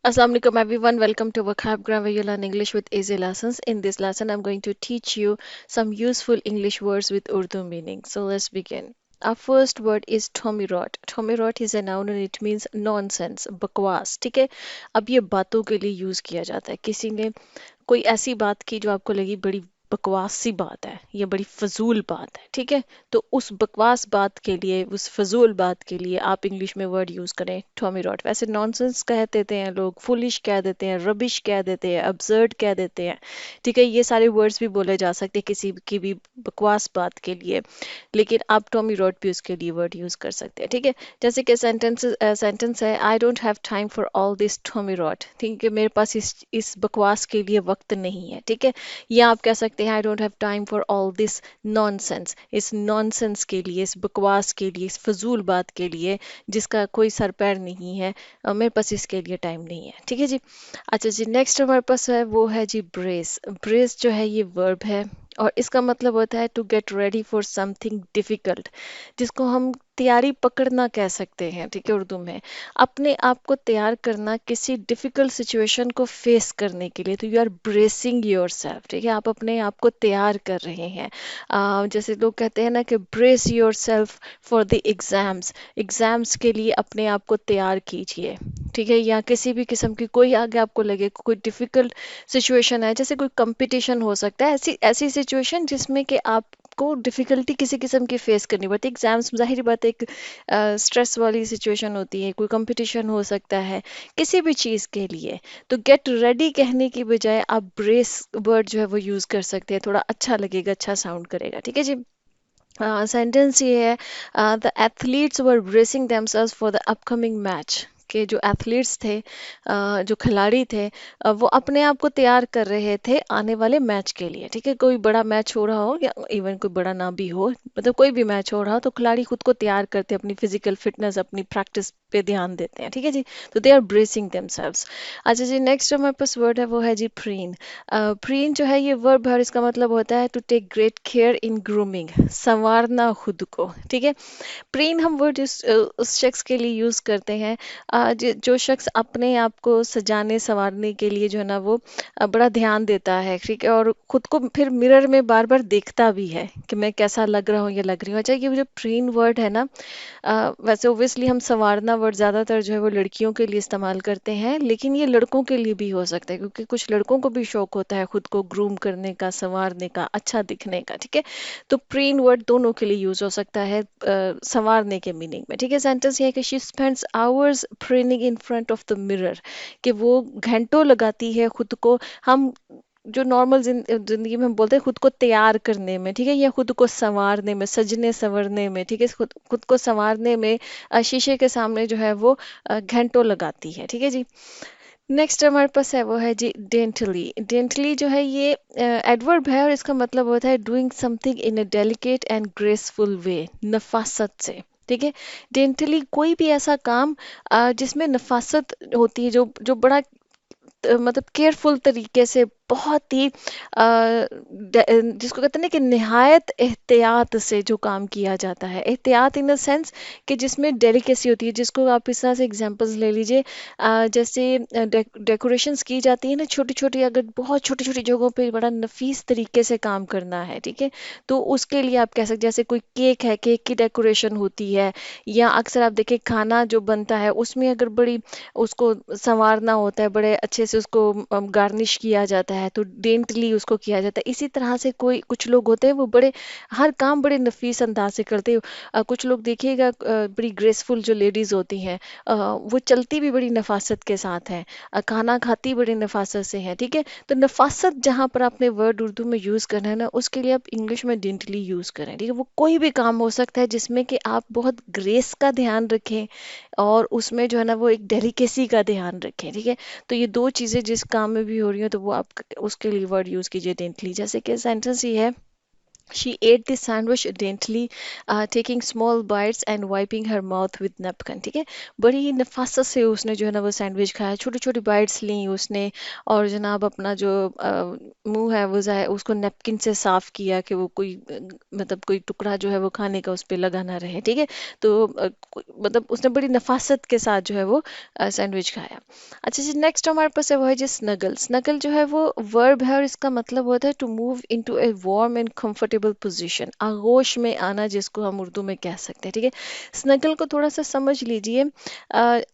Assalamu alaikum everyone. Welcome to Vocab where you learn English with easy lessons. In this lesson, I'm going to teach you some useful English words with Urdu meaning. So let's begin. Our first word is Tommy rot. Tommy rot is a noun and it means nonsense, बकवास. ठीक है, अब ये बातों के लिए use किया जाता है. किसी ने कोई ऐसी बात की जो आपको लगी बड़ी बकवास सी बात है, ये बड़ी फजूल बात है, ठीक है, तो उस बकवास बात के लिए, उस फजूल बात के लिए आप इंग्लिश में वर्ड यूज करें टॉमी रॉट. वैसे नॉनसेंस कह देते हैं लोग, फुलिश कह देते हैं, रबिश कह देते हैं, अब्सर्ड कह देते हैं, ठीक है, ये सारे वर्ड्स भी बोले जा सकते हैं किसी की भी बकवास बात के लिए, लेकिन आप टॉमी रॉट भी उसके लिए वर्ड यूज कर सकते हैं, ठीक है. जैसे कि सेंटेंस है, I don't have time for all this tommyrot, ठीक है, मेरे पास इस बकवास के लिए वक्त नहीं है, ठीक है. या आप कह सकते हैं आई don't have time for all this nonsense, इस नॉनसेंस के लिए, इस बकवास के लिए, इस फजूल बात के लिए जिसका कोई सर पैर नहीं है, मेरे पास इसके लिए टाइम नहीं है, ठीक है जी. अच्छा जी, नेक्स्ट हमारे पास है वो है जी ब्रेस. ब्रेस जो है ये वर्ब है और इसका मतलब होता है to get ready for something difficult, जिसको हम तैयारी पकड़ना कह सकते हैं, ठीक है, उर्दू में अपने आप को तैयार करना किसी डिफिकल्ट सिचुएशन को फेस करने के लिए. तो you are bracing yourself, ठीक है, आप अपने आप को तैयार कर रहे हैं. जैसे लोग कहते हैं ना कि brace your self for the exams, exams के लिए अपने आप को तैयार कीजिए, ठीक है. या किसी भी किस्म की कोई आगे आपको लगे कोई डिफिकल्ट सिचुएशन है, जैसे कोई कंपटीशन हो सकता है, ऐसी ऐसी सिचुएशन जिसमें कि आपको डिफिकल्टी किसी किस्म की फेस करनी पड़ती है. एग्जाम्स जाहिर बात है एक स्ट्रेस वाली सिचुएशन होती है, कोई कंपटीशन हो सकता है किसी भी चीज़ के लिए. तो गेट रेडी कहने की बजाय आप ब्रेस वर्ड जो है वो यूज़ कर सकते हैं, थोड़ा अच्छा लगेगा, अच्छा साउंड करेगा, ठीक है जी. सेंटेंस ये है, the athletes were bracing themselves for the upcoming match, के जो एथलीट्स थे, जो खिलाड़ी थे, वो अपने आप को तैयार कर रहे थे आने वाले मैच के लिए, ठीक है. कोई बड़ा मैच हो रहा हो या इवन कोई बड़ा ना भी हो, मतलब कोई भी मैच हो रहा हो, तो खिलाड़ी खुद को तैयार करते हैं, अपनी फिजिकल फिटनेस, अपनी प्रैक्टिस पे ध्यान देते हैं, ठीक है जी. तो दे आर ब्रेसिंग देमसेल्व्स. अच्छा जी, नेक्स्ट हमारे पास वर्ड है वो है जी प्रीन. प्रीन जो है ये वर्ब है और इसका मतलब होता है to take great care in grooming, संवारना खुद को, ठीक है. प्रीन हम वर्ड उस शख्स के लिए यूज करते हैं, जो शख्स अपने आप को सजाने संवारने के लिए जो है ना वो बड़ा ध्यान देता है, ठीक है, और खुद को फिर मिरर में बार बार देखता भी है कि मैं कैसा लग रहा हूँ या लग रही हूँ. अच्छा, ये जो प्रीन वर्ड है ना, वैसे ओब्वियसली हम संवारना वर्ड ज़्यादातर जो है वो लड़कियों के लिए इस्तेमाल करते हैं, लेकिन ये लड़कों के लिए भी हो सकता है, क्योंकि कुछ लड़कों को भी शौक होता है खुद को ग्रूम करने का, संवारने का, अच्छा दिखने का, ठीक है. तो प्रीन वर्ड दोनों के लिए यूज हो सकता है संवारने के मीनिंग में, ठीक है. सेंटेंस ये है कि she spends hours preening in front of the mirror, कि वो घंटों लगाती है खुद को, हम जो नॉर्मल जिंदगी में हम बोलते हैं खुद को तैयार करने में, ठीक है, या खुद को संवारने में, सजने संवरने में, ठीक है, खुद को संवारने में शीशे के सामने जो है वो घंटों लगाती है, ठीक है जी. नेक्स्ट हमारे पास है वो है जी डेंटली. डेंटली जो है ये एडवर्ब है और इसका मतलब होता है doing something in a delicate and graceful way, नफासत से, ठीक है. डेंटली कोई भी ऐसा काम जिसमें नफासत होती है, जो बड़ा मतलब केयरफुल तरीके से, बहुत ही जिसको कहते हैं ना कि निहायत एहतियात से जो काम किया जाता है, एहतियात इन द सेंस कि जिसमें डेलिकेसी होती है, जिसको आप इस तरह से एग्जांपल्स ले लीजिए, जैसे डेकोरेशंस की जाती है ना छोटी छोटी, अगर बहुत छोटी छोटी जगहों पे बड़ा नफीस तरीके से काम करना है, ठीक है, तो उसके लिए आप कह सकते, जैसे कोई केक है, केक की डेकोरेशन होती है, या अक्सर आप देखिए खाना जो बनता है उसमें अगर बड़ी उसको संवारना होता है, बड़े अच्छे से उसको गार्निश किया जाता है, तो डेंटली उसको किया जाता है. इसी तरह से कोई कुछ लोग होते हैं वो बड़े हर काम बड़े नफीस अंदाज से करते हैं. कुछ लोग देखिएगा बड़ी ग्रेसफुल जो लेडीज होती हैं, वो चलती भी बड़ी नफासत के साथ हैं, खाना खाती बड़ी नफासत से है, ठीक है. तो नफासत जहाँ पर आपने वर्ड उर्दू में यूज करना है ना, उसके लिए आप इंग्लिश में डेंटली यूज करें, ठीक है. वो कोई भी काम हो सकता है जिसमें कि आप बहुत ग्रेस का ध्यान रखें और उसमें जो है ना वो एक डेलिकेसी का ध्यान रखें, ठीक है. तो ये दो चीज़ें जिस काम में भी हो रही हो तो वो आप उसके लिए वर्ड यूज़ कीजिए डेंटली. जैसे कि सेंटेंस ये है, She ate the sandwich daintily, taking small bites and wiping her mouth with napkin. ठीक है, बड़ी नफासत से उसने जो है ना वो सैंडविच खाया, छोटी छोटी बाइट्स ली उसने। और जनाब अपना जो मुंह है वो उसको नैपकिन से साफ किया कि वो कोई मतलब कोई टुकड़ा जो है वो खाने का उस पे लगा ना रहे। ठीक है, तो मतलब उसने बड़ी नफासत के साथ जो है वो सैंडविच खाया। अच्छा जी, नेक्स्ट हमारे पास है वो है जी स्नगल। स्नगल जो है वो वर्ब है और इसका मतलब होता है to move into a warm and comfortable position, आगोश में आना जिसको हम उर्दू में कह सकते हैं। ठीक है, स्नगल को थोड़ा सा समझ लीजिए।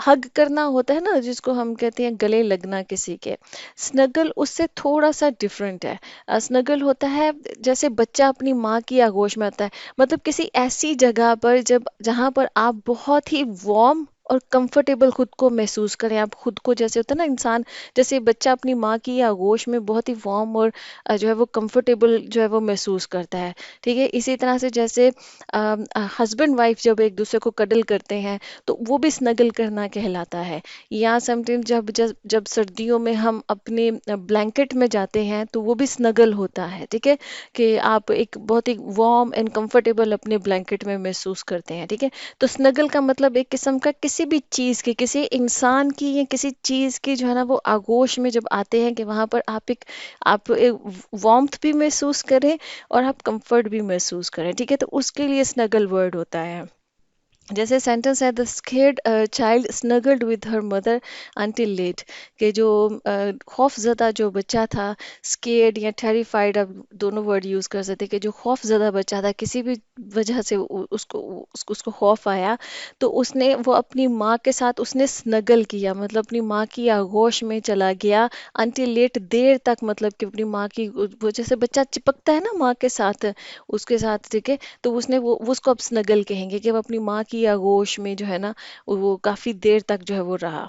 हग करना होता है ना जिसको हम कहते हैं गले लगना किसी के, स्नगल उससे थोड़ा सा डिफरेंट है। स्नगल होता है जैसे बच्चा अपनी माँ की आगोश में आता है, मतलब किसी ऐसी जगह पर जब जहाँ पर आप बहुत ही वार्म और कंफर्टेबल खुद को महसूस करें। आप खुद को जैसे होता है ना इंसान, जैसे बच्चा अपनी माँ की आगोश में बहुत ही वार्म और जो है वो कंफर्टेबल जो है वो महसूस करता है। ठीक है, इसी तरह से जैसे हस्बैंड वाइफ जब एक दूसरे को कडल करते हैं तो वो भी स्नगल करना कहलाता है। या समटाइम जब जब जब सर्दियों में हम अपने ब्लैंकेट में जाते हैं तो वो भी स्नगल होता है। ठीक है, कि आप एक बहुत ही वार्म एंड कंफर्टेबल अपने ब्लैंकेट में महसूस करते हैं। ठीक है, तो स्नगल का मतलब एक किस्म का किसी भी चीज़ की, किसी इंसान की या किसी चीज़ की जो है ना वो आगोश में जब आते हैं कि वहां पर आप एक वार्मथ भी महसूस करें और आप कंफर्ट भी महसूस करें। ठीक है, तो उसके लिए स्नगल वर्ड होता है। जैसे सेंटेंस है the scared child snuggled with her mother until late, कि जो खौफजदा जो बच्चा था, स्केर्ड या टेरिफाइड, आप दोनों वर्ड यूज कर सकते हैं, कि जो खौफजदा बच्चा था किसी भी वजह से उसको खौफ आया तो उसने वो अपनी माँ के साथ उसने स्नगल किया, मतलब अपनी माँ की आगोश में चला गया। अंटिल लेट, देर तक, मतलब कि अपनी माँ की वो जैसे बच्चा चिपकता है ना माँ के साथ, उसके साथ। ठीक है, तो वो उसको अब स्नगल कहेंगे कि वो अपनी माँ की आगोश में जो है ना वो काफी देर तक जो है वो रहा।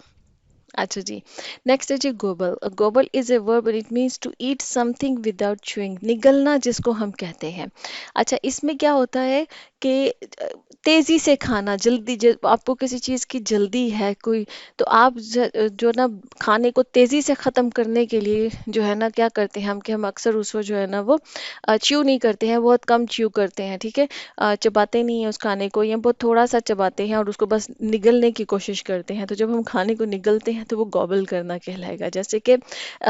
अच्छा जी, नेक्स्ट है जी gobble. Gobble is a verb and it means to eat something without chewing, निगलना जिसको हम कहते हैं। अच्छा, इसमें क्या होता है कि तेजी से खाना, आपको किसी चीज की जल्दी है कोई, तो आप जो ना खाने को तेजी से खत्म करने के लिए जो है ना क्या करते हैं हम, कि हम अक्सर उसको जो है ना वो च्यू नहीं करते हैं, बहुत कम च्यू करते हैं। ठीक है, चबाते नहीं हैं उस खाने को, या बहुत थोड़ा सा चबाते हैं और उसको बस निगलने की कोशिश करते हैं। तो जब हम खाने को निगलते हैं तो वो गॉबल करना कहलाएगा। जैसे कि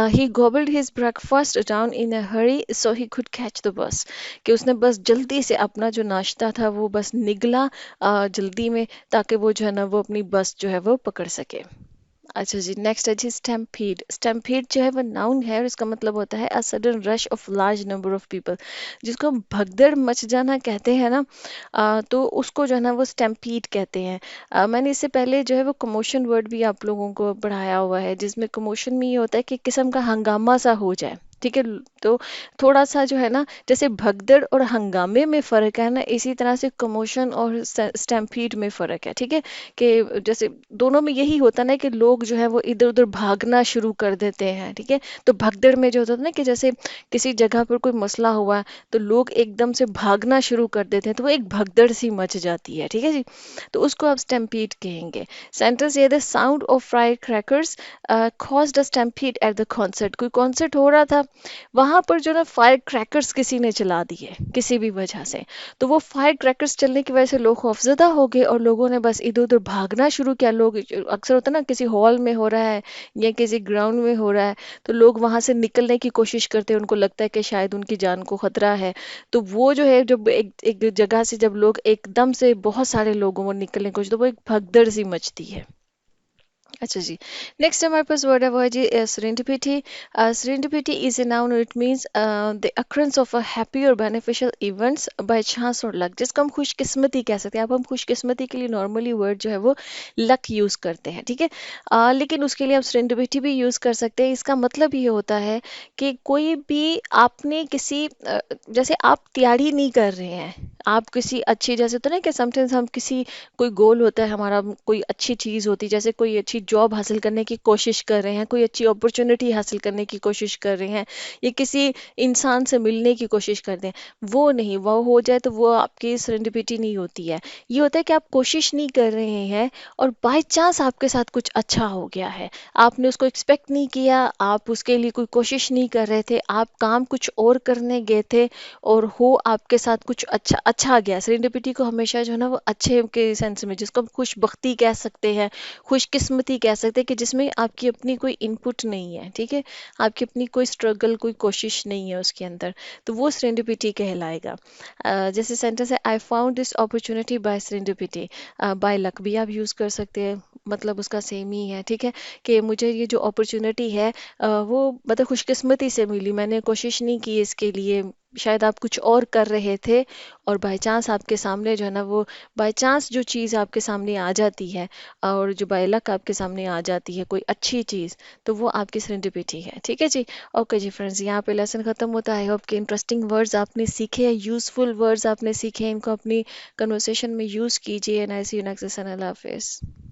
he gobbled his breakfast down in a hurry so he could catch the bus, कि उसने बस जल्दी से अपना जो नाश्ता था वो बस निगला जल्दी में, ताकि वो जो है ना वो अपनी बस जो है वो पकड़ सके। अच्छा जी, नेक्स्ट है जी स्टैम्पीड। स्टैम्पीड जो है वो नाउन है और इसका मतलब होता है a sudden rush of large number of people, जिसको हम भगदड़ मच जाना कहते हैं ना। तो उसको जो है ना वो स्टैम्पीड कहते हैं। मैंने इससे पहले जो है वो कमोशन वर्ड भी आप लोगों को पढ़ाया हुआ है, जिसमें कमोशन में ये होता है कि एक किस्म का हंगामा सा हो जाए। ठीक है, तो थोड़ा सा जो है ना, जैसे भगदड़ और हंगामे में फर्क है ना, इसी तरह से कमोशन और स्टैम्पीड में फर्क है। ठीक है, कि जैसे दोनों में यही होता है ना कि लोग जो है वो इधर उधर भागना शुरू कर देते हैं। ठीक है, तो भगदड़ में जो होता है ना कि जैसे किसी जगह पर कोई मसला हुआ है तो लोग एकदम से भागना शुरू कर देते हैं, तो वो एक भगदड़ सी मच जाती है। ठीक है जी, तो उसको आप स्टैम्पीड कहेंगे। सेंटेंस ये the sound of fried crackers caused a stampede at the concert, कोई कॉन्सर्ट हो रहा था, वहां पर जो ना फायर क्रैकर्स किसी ने चला दिए किसी भी वजह से, तो वो फायर क्रैकर्स चलने की वजह से लोग खौफजदा हो गए और लोगों ने बस इधर उधर भागना शुरू किया। लोग अक्सर होता है ना किसी हॉल में हो रहा है या किसी ग्राउंड में हो रहा है, तो लोग वहां से निकलने की कोशिश करते हैं, उनको लगता है कि शायद उनकी जान को खतरा है। तो वो जो है जब एक एक जगह से जब लोग एकदम से बहुत सारे लोगों को निकलने की कोशिश, तो वो एक भगदड़ सी मचती है। अच्छा जी, नेक्स्ट हमारे पास वर्ड है वो है जी serendipity. Serendipity is a noun, it means the occurrence of a happy और बेनिफिशियल इवेंट्स बाय चांस और लक, जिसको हम खुशकिस्मती कह सकते हैं। अब हम खुशकिस्मती के लिए नॉर्मली वर्ड जो है वो लक यूज करते हैं। ठीक है, लेकिन उसके लिए आप सेरेंडिपिटी भी यूज कर सकते हैं। इसका मतलब ये होता है कि कोई भी आपने किसी जैसे आप तैयारी नहीं कर रहे हैं, आप किसी अच्छी, जैसे तो ना कि समटाइम्स हम किसी, कोई गोल होता है हमारा, कोई अच्छी चीज होती है, जैसे कोई अच्छी जॉब हासिल करने की कोशिश कर रहे हैं, कोई अच्छी अपॉर्चुनिटी हासिल करने की कोशिश कर रहे हैं, या किसी इंसान से मिलने की कोशिश करते हैं, वो नहीं, वो हो जाए तो वो आपकी सेरेंडिपिटी नहीं होती है। ये होता है कि आप कोशिश नहीं कर रहे हैं और बाय चांस आपके साथ कुछ अच्छा हो गया है, आपने उसको एक्सपेक्ट नहीं किया, आप उसके लिए कोई कोशिश नहीं कर रहे थे, आप काम कुछ और करने गए थे और हो आपके साथ कुछ अच्छा अच्छा गया। सेरेंडिपिटी को हमेशा जो है ना वो अच्छे के सेंस में, जिसको हम खुशबख्ती कह सकते हैं, खुशकिस्मती कह सकते हैं, कि जिसमें आपकी अपनी कोई इनपुट नहीं है, ठीक है, आपकी अपनी कोई स्ट्रगल, कोई कोशिश नहीं है उसके अंदर, तो वो सेरेंडिपिटी कहलाएगा। जैसे सेंटेंस है, I found this opportunity by serendipity, by luck भी आप यूज़ कर सकते हैं, मतलब उसका सेम ही है, ठीक है, कि मुझे ये जो अपॉर्चुनिटी है वो मतलब खुशकिस्मती से मिली, मैंने कोशिश नहीं की इसके लिए, शायद आप कुछ और कर रहे थे और बाय चांस आपके सामने जो है ना वो, बाय चांस जो चीज़ आपके सामने आ जाती है, और जो बाय लक आपके सामने आ जाती है कोई अच्छी चीज़, तो वो आपकी सेरेंडिपिटी है, ठीक है जी। ओके जी फ्रेंड्स, यहाँ पे लेसन ख़त्म होता है। आई होप कि इंटरेस्टिंग वर्ड्स आपने सीखे, यूज़फुल वर्ड्स आपने सीखे, इनको अपनी कन्वर्सेशन में यूज़ कीजिए। And I see you next session. अल्लाह हाफिज़।